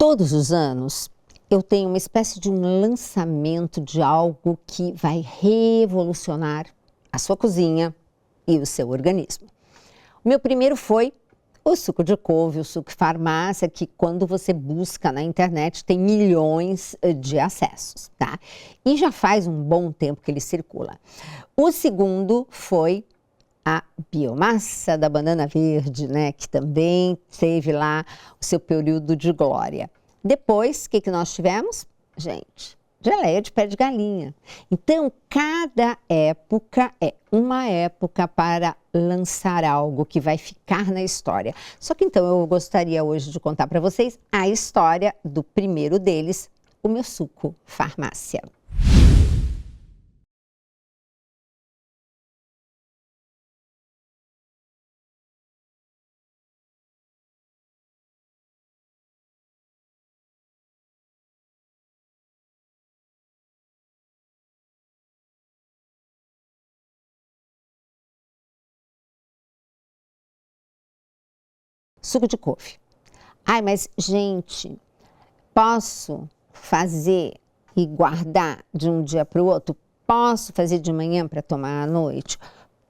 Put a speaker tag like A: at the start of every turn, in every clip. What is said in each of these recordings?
A: Todos os anos eu tenho uma espécie de um lançamento de algo que vai revolucionar a sua cozinha e o seu organismo. O meu primeiro foi o suco de couve, o suco farmácia, que quando você busca na internet tem milhões de acessos, tá? E já faz um bom tempo que ele circula. O segundo foi a biomassa da banana verde, né? Que também teve lá o seu período de glória. Depois, o que nós tivemos? Gente, geleia de pé de galinha. Então, cada época é uma época para lançar algo que vai ficar na história. Só que então eu gostaria hoje de contar para vocês a história do primeiro deles, o meu suco farmácia. Suco de couve. Ai, mas gente, posso fazer e guardar de um dia para o outro? Posso fazer de manhã para tomar à noite?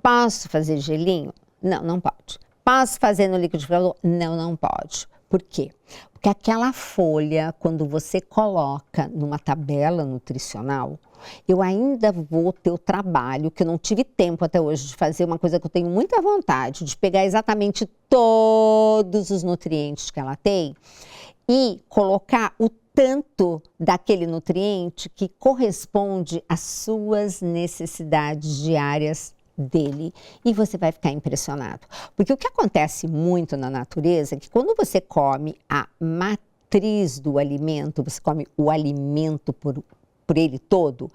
A: Posso fazer gelinho? Não, não pode. Posso fazer no liquidificador? Não, não pode. Por quê? Porque aquela folha, quando você coloca numa tabela nutricional, eu ainda vou ter o trabalho, que eu não tive tempo até hoje de fazer, uma coisa que eu tenho muita vontade, de pegar exatamente todos os nutrientes que ela tem e colocar o tanto daquele nutriente que corresponde às suas necessidades diárias dele, e você vai ficar impressionado. Porque o que acontece muito na natureza é que quando você come a matriz do alimento, você come o alimento por ele todo,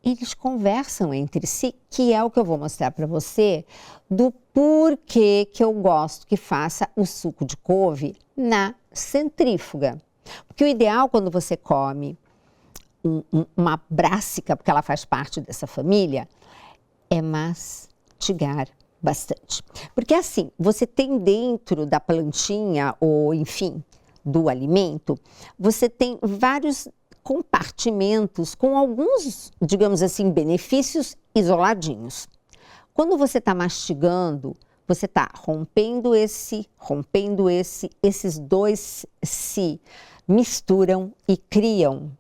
A: eles conversam entre si, que é o que eu vou mostrar para você, do porquê que eu gosto que faça o suco de couve na centrífuga. Porque o ideal quando você come uma brássica, porque ela faz parte dessa família, é mastigar bastante. Porque assim, você tem dentro da plantinha, ou enfim, do alimento, você tem vários compartimentos com alguns, digamos assim, benefícios isoladinhos. Quando você está mastigando, você está rompendo esses dois se misturam e criam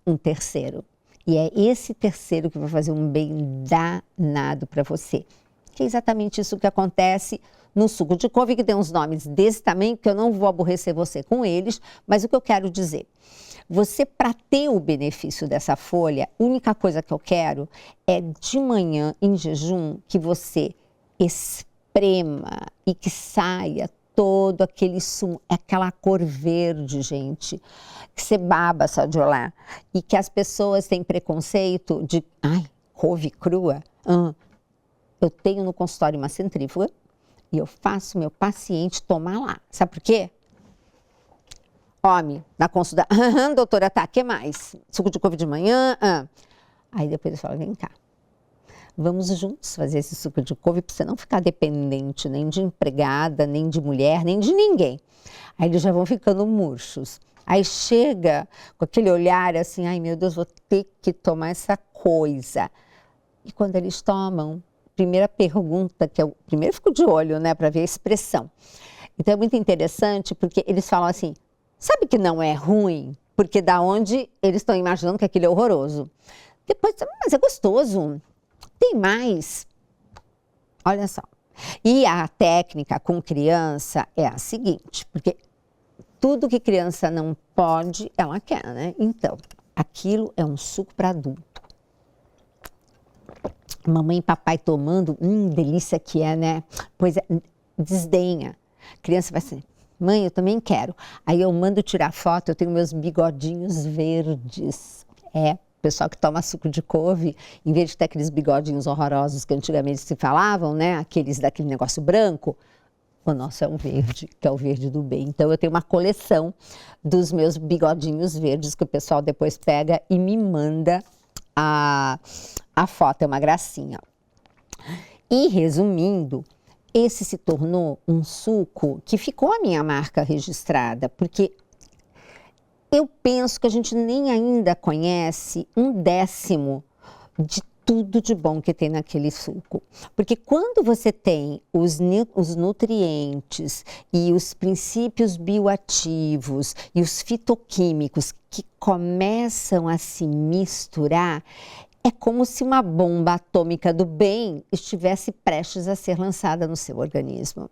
A: um terceiro. E é esse terceiro que vai fazer um bem danado para você. Que é exatamente isso que acontece no suco de couve, que tem uns nomes desse tamanho, que eu não vou aborrecer você com eles, mas o que eu quero dizer, você, para ter o benefício dessa folha, a única coisa que eu quero é de manhã, em jejum, que você esprema e que saia todo aquele sumo, aquela cor verde, gente, que você baba só de olhar. E que as pessoas têm preconceito de, ai, couve crua. Eu tenho no consultório uma centrífuga e eu faço meu paciente tomar lá. Sabe por quê? Homem, na consulta, doutora, tá, o que mais? Suco de couve de manhã? Aí depois ele fala, vem cá, vamos juntos fazer esse suco de couve para você não ficar dependente nem de empregada, nem de mulher, nem de ninguém. Aí eles já vão ficando murchos. Aí chega com aquele olhar assim, ai meu Deus, vou ter que tomar essa coisa. E quando eles tomam, primeira pergunta, que eu primeiro fico de olho, né, para ver a expressão. Então é muito interessante porque eles falam assim, sabe que não é ruim? Porque da onde eles estão imaginando que aquilo é horroroso. Depois, mas é gostoso. Tem mais. Olha só. E a técnica com criança é a seguinte, porque tudo que criança não pode, ela quer, né? Então, aquilo é um suco para adulto. Mamãe e papai tomando, delícia que é, né? Pois é, desdenha. Criança vai ser, mãe, eu também quero. Aí eu mando tirar foto, eu tenho meus bigodinhos verdes. O pessoal que toma suco de couve, em vez de ter aqueles bigodinhos horrorosos que antigamente se falavam, né? Aqueles daquele negócio branco, o nosso é um verde, que é o verde do bem. Então eu tenho uma coleção dos meus bigodinhos verdes que o pessoal depois pega e me manda a foto, é uma gracinha. E resumindo, esse se tornou um suco que ficou a minha marca registrada, porque eu penso que a gente nem ainda conhece 1/10 de tudo de bom que tem naquele suco. Porque quando você tem os nutrientes e os princípios bioativos e os fitoquímicos que começam a se misturar, é como se uma bomba atômica do bem estivesse prestes a ser lançada no seu organismo.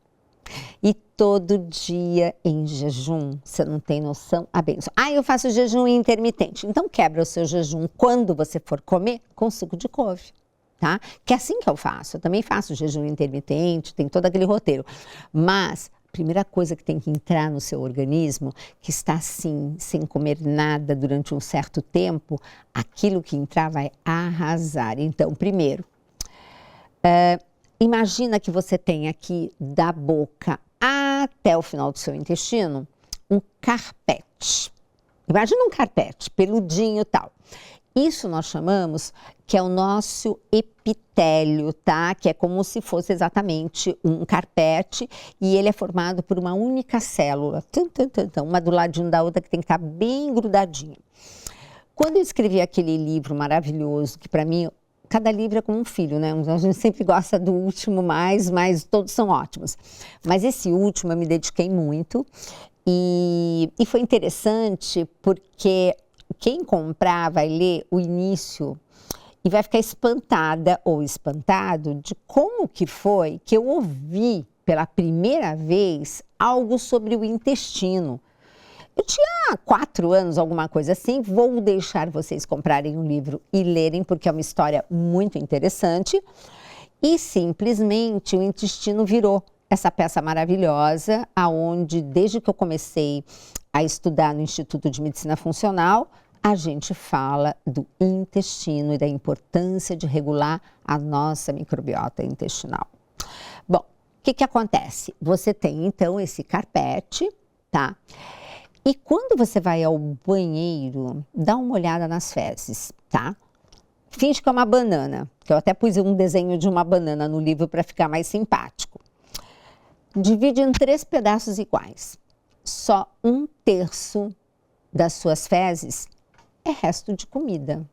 A: E todo dia em jejum, você não tem noção, a benção. Eu faço jejum intermitente. Então quebra o seu jejum quando você for comer com suco de couve, tá? Que é assim que eu faço. Eu também faço jejum intermitente, tem todo aquele roteiro. Mas a primeira coisa que tem que entrar no seu organismo, que está assim, sem comer nada durante um certo tempo, aquilo que entrar vai arrasar. Então, primeiro, imagina que você tem aqui da boca até o final do seu intestino um carpete. Imagina um carpete, peludinho e tal. Isso nós chamamos que é o nosso epitélio, tá? Que é como se fosse exatamente um carpete e ele é formado por uma única célula, uma do ladinho da outra que tem que estar bem grudadinha. Quando eu escrevi aquele livro maravilhoso, que para mim cada livro é como um filho, né? A gente sempre gosta do último mais, mas todos são ótimos. Mas esse último eu me dediquei muito e foi interessante porque quem comprar vai ler o início e vai ficar espantada ou espantado de como que foi que eu ouvi pela primeira vez algo sobre o intestino. Eu tinha 4 anos, alguma coisa assim. Vou deixar vocês comprarem o livro e lerem, porque é uma história muito interessante. E simplesmente o intestino virou essa peça maravilhosa, aonde desde que eu comecei a estudar no Instituto de Medicina Funcional, a gente fala do intestino e da importância de regular a nossa microbiota intestinal. Bom, o que acontece? Você tem então esse carpete, tá? E quando você vai ao banheiro, dá uma olhada nas fezes, tá? Finge que é uma banana, que eu até pus um desenho de uma banana no livro para ficar mais simpático. Divide em 3 pedaços iguais. Só 1/3 das suas fezes é resto de comida.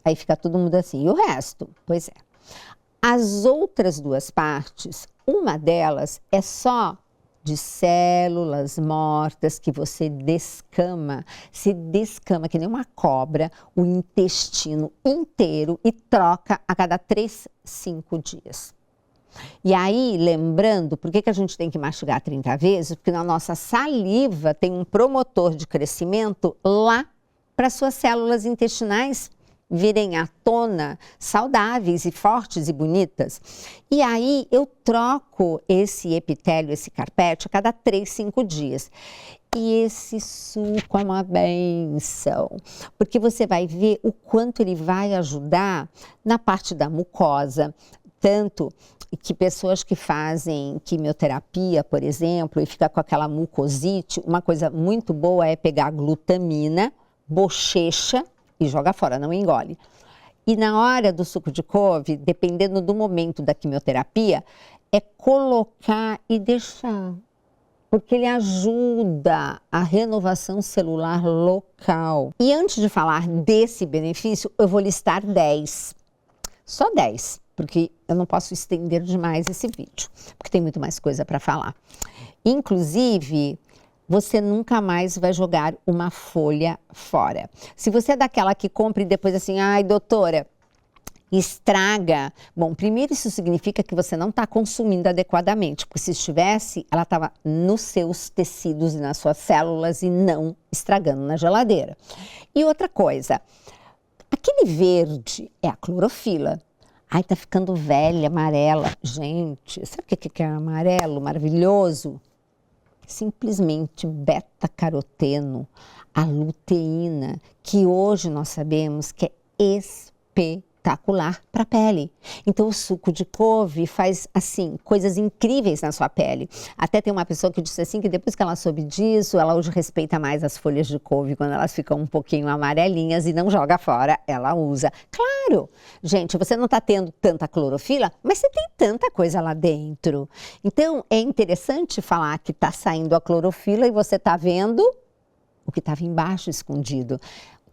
A: Aí fica todo mundo assim, e o resto? Pois é. As outras 2 partes, uma delas é só de células mortas que você descama, se descama que nem uma cobra, o intestino inteiro e troca a cada 3, 5 dias. E aí, lembrando, por que a gente tem que mastigar 30 vezes? Porque na nossa saliva tem um promotor de crescimento lá para suas células intestinais virem à tona saudáveis e fortes e bonitas. E aí eu troco esse epitélio, esse carpete, a cada 3, 5 dias. E esse suco é uma benção, porque você vai ver o quanto ele vai ajudar na parte da mucosa, tanto que pessoas que fazem quimioterapia, por exemplo, e fica com aquela mucosite, uma coisa muito boa é pegar glutamina, bochecha, e joga fora, não engole. E na hora do suco de couve, dependendo do momento da quimioterapia, é colocar e deixar. Porque ele ajuda a renovação celular local. E antes de falar desse benefício, eu vou listar 10. Só 10, porque eu não posso estender demais esse vídeo, porque tem muito mais coisa para falar. Inclusive, você nunca mais vai jogar uma folha fora. Se você é daquela que compra e depois assim, ai doutora, estraga. Bom, primeiro isso significa que você não está consumindo adequadamente, porque se estivesse, ela estava nos seus tecidos e nas suas células e não estragando na geladeira. E outra coisa, aquele verde é a clorofila. Ai, tá ficando velha, amarela. Gente, sabe o que é amarelo, maravilhoso? Simplesmente beta-caroteno, a luteína, que hoje nós sabemos que é espetacular para a pele. Então o suco de couve faz assim coisas incríveis na sua pele. Até tem uma pessoa que disse assim que depois que ela soube disso, ela hoje respeita mais as folhas de couve quando elas ficam um pouquinho amarelinhas e não joga fora, ela usa. Claro, gente, você não está tendo tanta clorofila, mas você tem tanta coisa lá dentro. Então é interessante falar que está saindo a clorofila e você está vendo o que estava embaixo escondido.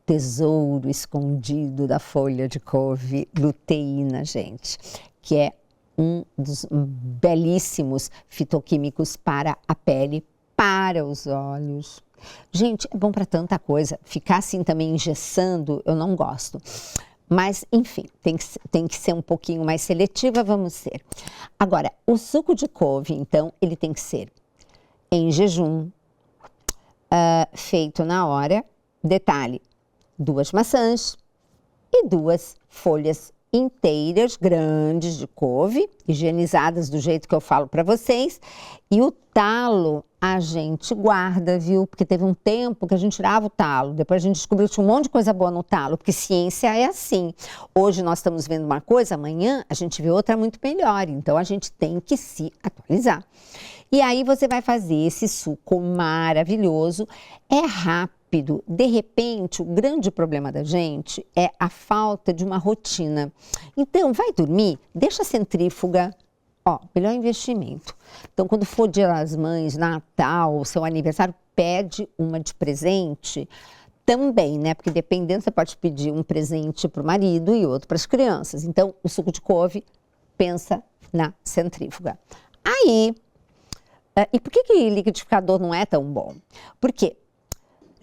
A: Tesouro escondido da folha de couve, luteína, gente, que é um dos belíssimos fitoquímicos para a pele, para os olhos. Gente, é bom para tanta coisa. Ficar assim também engessando, eu não gosto. Mas, enfim, tem que ser um pouquinho mais seletiva, vamos ser. Agora, o suco de couve, então, ele tem que ser em jejum, feito na hora. Detalhe, 2 maçãs e 2 folhas inteiras, grandes de couve, higienizadas do jeito que eu falo para vocês. E o talo a gente guarda, viu? Porque teve um tempo que a gente tirava o talo, depois a gente descobriu que tinha um monte de coisa boa no talo, porque ciência é assim. Hoje nós estamos vendo uma coisa, amanhã a gente vê outra muito melhor, então a gente tem que se atualizar. E aí você vai fazer esse suco maravilhoso, é rápido. De repente, o grande problema da gente é a falta de uma rotina. Então, vai dormir, deixa a centrífuga, ó, melhor investimento. Então, quando for Dia das Mães, Natal, seu aniversário, pede uma de presente também, né? Porque dependendo, você pode pedir um presente para o marido e outro para as crianças. Então, o suco de couve, pensa na centrífuga. Aí, e por que liquidificador não é tão bom? Porque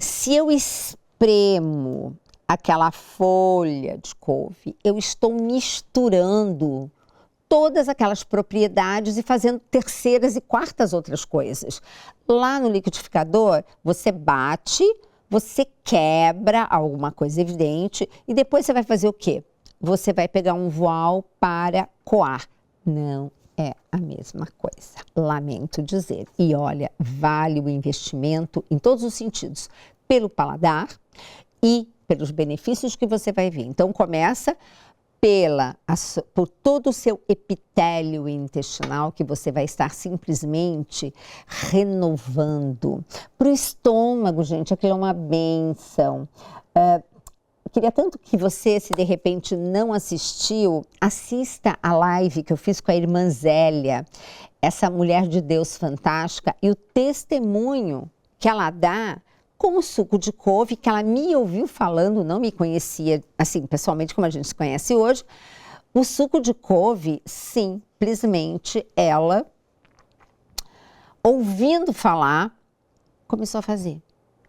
A: se eu espremo aquela folha de couve, eu estou misturando todas aquelas propriedades e fazendo terceiras e quartas outras coisas. Lá no liquidificador, você bate, você quebra alguma coisa evidente e depois você vai fazer o quê? Você vai pegar um voal para coar. Não é a mesma coisa, lamento dizer. E olha, vale o investimento em todos os sentidos, pelo paladar e pelos benefícios que você vai ver. Então começa por todo o seu epitélio intestinal, que você vai estar simplesmente renovando. Para o estômago, gente, aquilo é uma bênção. Queria tanto que você, se de repente não assistiu, assista a live que eu fiz com a irmã Zélia, essa mulher de Deus fantástica, e o testemunho que ela dá com o suco de couve, que ela me ouviu falando, não me conhecia, assim, pessoalmente, como a gente se conhece hoje. O suco de couve, simplesmente, ela, ouvindo falar, começou a fazer.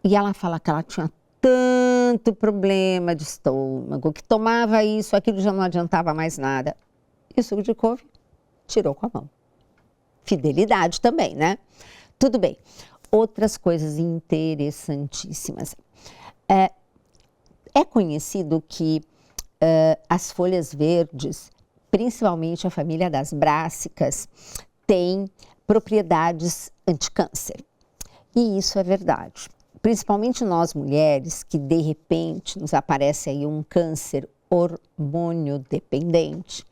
A: E ela fala que ela tinha tanto problema de estômago, que tomava isso, aquilo já não adiantava mais nada. E o suco de couve tirou com a mão. Fidelidade também, né? Tudo bem. Outras coisas interessantíssimas. É conhecido que as folhas verdes, principalmente a família das brássicas, tem propriedades anticâncer. E isso é verdade. Principalmente nós mulheres, que de repente nos aparece aí um câncer hormônio dependente.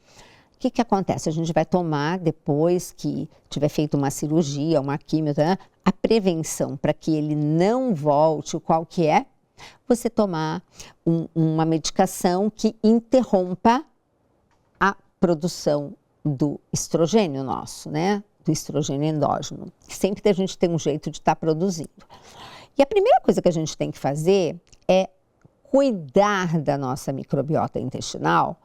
A: O que acontece? A gente vai tomar, depois que tiver feito uma cirurgia, uma quimio, a prevenção para que ele não volte, qual que é? Você tomar uma medicação que interrompa a produção do estrogênio nosso, né? Do estrogênio endógeno. Sempre a gente tem um jeito de estar produzindo. E a primeira coisa que a gente tem que fazer é cuidar da nossa microbiota intestinal.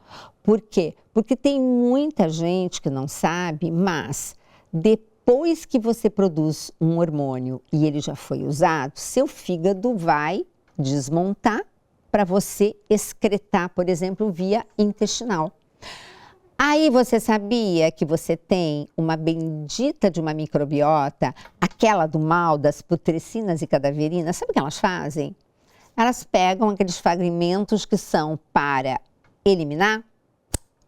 A: Por quê? Porque tem muita gente que não sabe, mas depois que você produz um hormônio e ele já foi usado, seu fígado vai desmontar para você excretar, por exemplo, via intestinal. Aí você sabia que você tem uma bendita de uma microbiota, aquela do mal, das putrecinas e cadaverinas, sabe o que elas fazem? Elas pegam aqueles fragmentos que são para eliminar,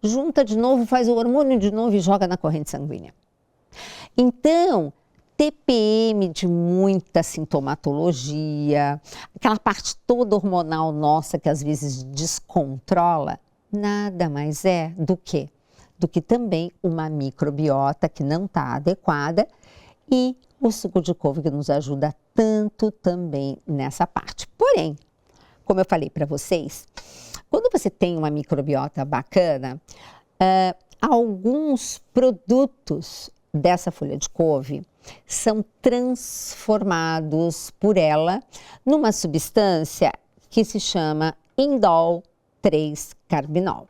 A: junta de novo, faz o hormônio de novo e joga na corrente sanguínea. Então, TPM de muita sintomatologia, aquela parte toda hormonal nossa que às vezes descontrola, nada mais é do que também uma microbiota que não está adequada e o suco de couve que nos ajuda tanto também nessa parte. Porém, como eu falei para vocês, quando você tem uma microbiota bacana, alguns produtos dessa folha de couve são transformados por ela numa substância que se chama indol 3-carbinol.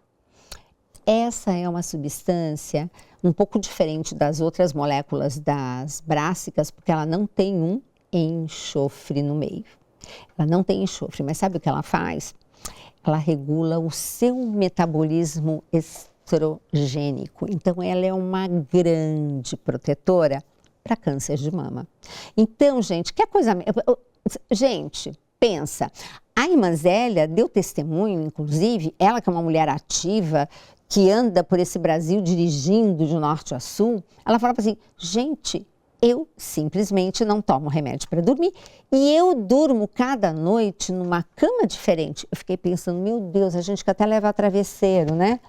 A: Essa é uma substância um pouco diferente das outras moléculas das brássicas, porque ela não tem um enxofre no meio. Ela não tem enxofre, mas sabe o que ela faz? Ela regula o seu metabolismo estrogênico. Então, ela é uma grande protetora para câncer de mama. Então, gente, que coisa... Gente, pensa, a irmã Zélia deu testemunho, inclusive, ela que é uma mulher ativa, que anda por esse Brasil dirigindo de norte a sul, ela falava assim, gente, eu simplesmente não tomo remédio para dormir e eu durmo cada noite numa cama diferente. Eu fiquei pensando, meu Deus, a gente que até leva travesseiro, né?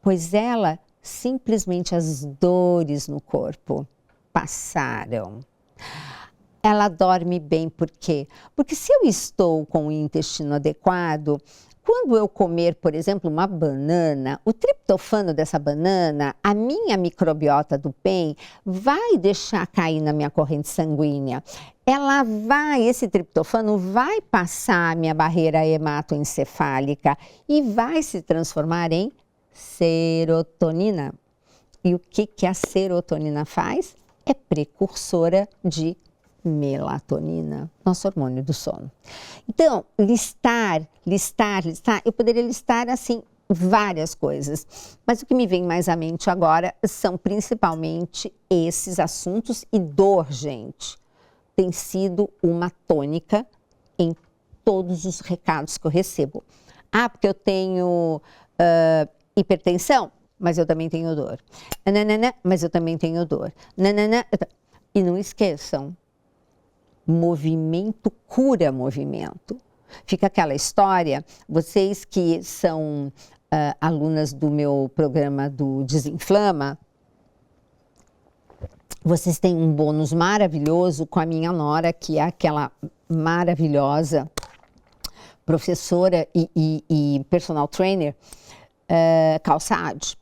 A: Pois ela, simplesmente as dores no corpo passaram. Ela dorme bem, por quê? Porque se eu estou com o intestino adequado, quando eu comer, por exemplo, uma banana, o triptofano dessa banana, a minha microbiota do bem, vai deixar cair na minha corrente sanguínea. Esse triptofano vai passar a minha barreira hematoencefálica e vai se transformar em serotonina. E o que a serotonina faz? É precursora de melatonina, nosso hormônio do sono. Então, listar, eu poderia listar assim várias coisas, mas o que me vem mais à mente agora são principalmente esses assuntos e dor, gente, tem sido uma tônica em todos os recados que eu recebo. Ah, porque eu tenho hipertensão, mas eu também tenho dor. Nanana, mas eu também tenho dor. Nanana, e não esqueçam, movimento cura movimento. Fica aquela história, vocês que são alunas do meu programa do Desinflama, vocês têm um bônus maravilhoso com a minha nora, que é aquela maravilhosa professora e personal trainer, Calçade.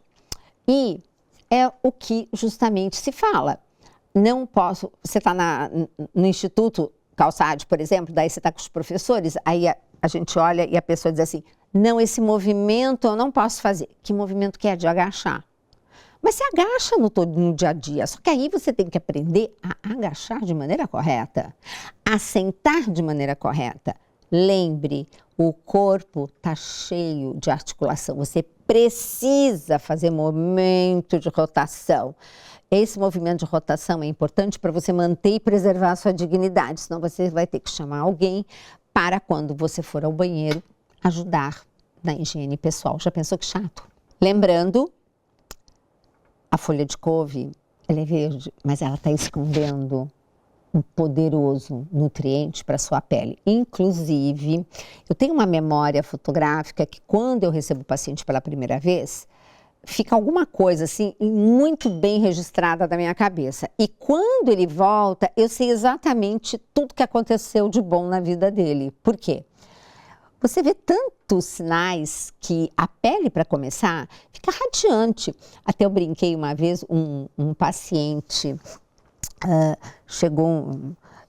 A: E é o que justamente se fala. Não posso, você está no Instituto Calçade, por exemplo, daí você está com os professores, aí a gente olha e a pessoa diz assim, não, esse movimento eu não posso fazer. Que movimento que é? De agachar. Mas você agacha no dia a dia, só que aí você tem que aprender a agachar de maneira correta, a sentar de maneira correta. Lembre, o corpo está cheio de articulação, você precisa fazer movimento de rotação. Esse movimento de rotação é importante para você manter e preservar a sua dignidade, senão você vai ter que chamar alguém para, quando você for ao banheiro, ajudar na higiene pessoal. Já pensou que chato? Lembrando, a folha de couve, ela é verde, mas ela está escondendo um poderoso nutriente para a sua pele. Inclusive, eu tenho uma memória fotográfica que quando eu recebo o paciente pela primeira vez, fica alguma coisa assim muito bem registrada da minha cabeça. E quando ele volta, eu sei exatamente tudo que aconteceu de bom na vida dele. Por quê? Você vê tantos sinais que a pele, para começar, fica radiante. Até eu brinquei uma vez, um paciente chegou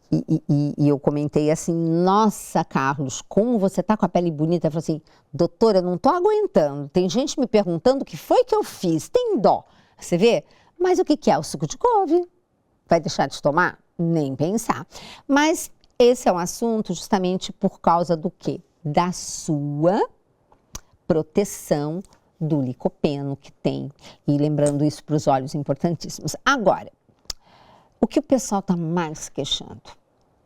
A: e eu comentei assim, nossa, Carlos, como você tá com a pele bonita. Ele falou assim, doutora, eu não tô aguentando, tem gente me perguntando o que foi que eu fiz, tem dó. Você vê? Mas o que é o suco de couve? Vai deixar de tomar? Nem pensar. Mas esse é um assunto justamente por causa do quê? Da sua proteção do licopeno que tem. E lembrando isso para os olhos, importantíssimos. Agora, o que o pessoal está mais queixando?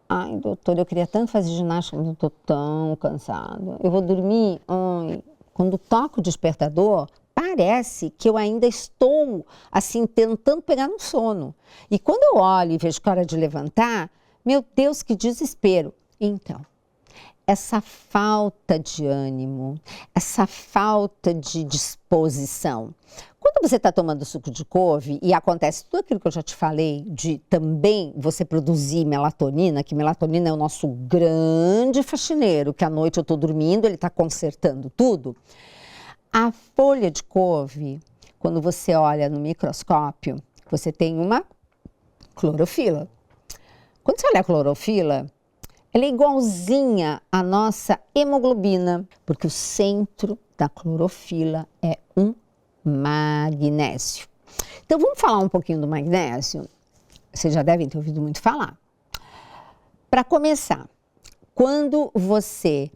A: Ai, doutor, eu queria tanto fazer ginástica, mas eu estou tão cansada. Eu vou dormir? Ai, quando toco o despertador, parece que eu ainda estou, assim, tentando pegar no sono. E quando eu olho e vejo que é hora de levantar, meu Deus, que desespero. Então, essa falta de ânimo, essa falta de disposição. Quando você está tomando suco de couve e acontece tudo aquilo que eu já te falei, de também você produzir melatonina, que melatonina é o nosso grande faxineiro, que à noite eu estou dormindo, ele está consertando tudo. A folha de couve, quando você olha no microscópio, você tem uma Clorofila. Quando você olha a clorofila, ela é igualzinha à nossa hemoglobina, porque o centro da clorofila é um magnésio. Então vamos falar um pouquinho do magnésio? Vocês já devem ter ouvido muito falar. Para começar, quando você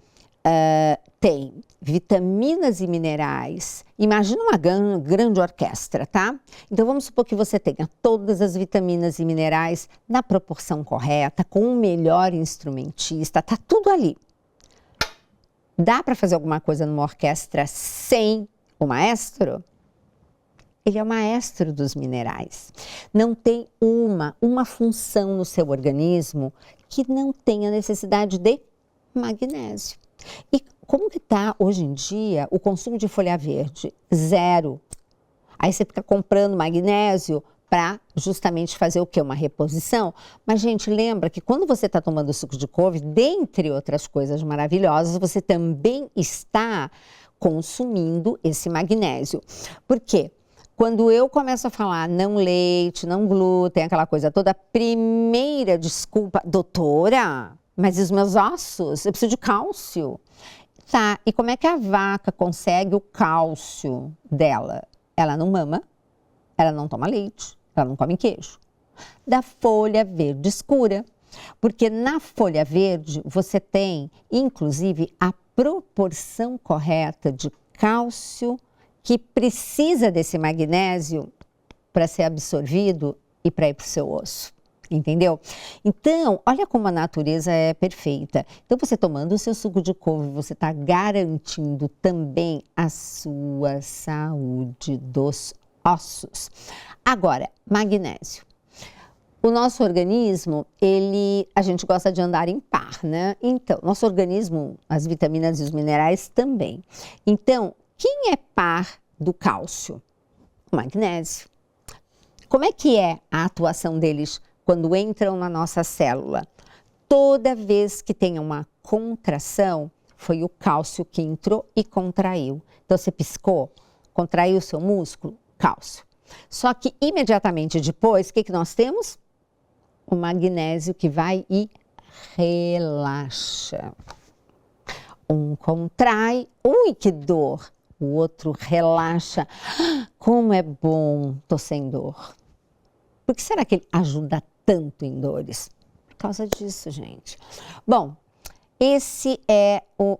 A: tem vitaminas e minerais, imagina uma grande orquestra, tá? Então vamos supor que você tenha todas as vitaminas e minerais na proporção correta, com o melhor instrumentista, tá tudo ali. Dá para fazer alguma coisa numa orquestra sem o maestro? Ele é o maestro dos minerais. Não tem uma função no seu organismo que não tenha necessidade de magnésio. E como que está hoje em dia o consumo de folha verde? 0. Aí você fica comprando magnésio para justamente fazer o quê? Uma reposição. Mas, gente, lembra que quando você está tomando suco de couve, dentre outras coisas maravilhosas, você também está consumindo esse magnésio. Por quê? Quando eu começo a falar não leite, não glúten, aquela coisa toda, a primeira desculpa, doutora, mas e os meus ossos? Eu preciso de cálcio. Tá, e como é que a vaca consegue o cálcio dela? Ela não mama, ela não toma leite, ela não come queijo. Da folha verde escura. Porque na folha verde você tem, inclusive, a proporção correta de cálcio que precisa desse magnésio para ser absorvido e para ir para o seu osso. Entendeu? Então, olha como a natureza é perfeita. Então, você tomando o seu suco de couve, você está garantindo também a sua saúde dos ossos. Agora, magnésio. O nosso organismo, a gente gosta de andar em par, né? Então, nosso organismo, as vitaminas e os minerais também. Então, quem é par do cálcio? O magnésio. Como é que é a atuação deles quando entram na nossa célula? Toda vez que tem uma contração, foi o cálcio que entrou e contraiu. Então, você piscou, contraiu o seu músculo, cálcio. Só que imediatamente depois, o que nós temos? O magnésio que vai e relaxa. Um contrai, ui, que dor. O outro relaxa. Como é bom, tô sem dor. Por que será que ele ajuda tanto em dores? Por causa disso, gente. Bom, esse é o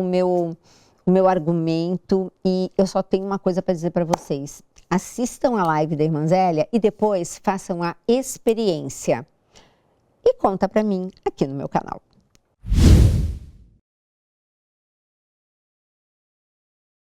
A: meu argumento e eu só tenho uma coisa para dizer para vocês. Assistam a live da Irmã Zélia e depois façam a experiência. E conta para mim aqui no meu canal.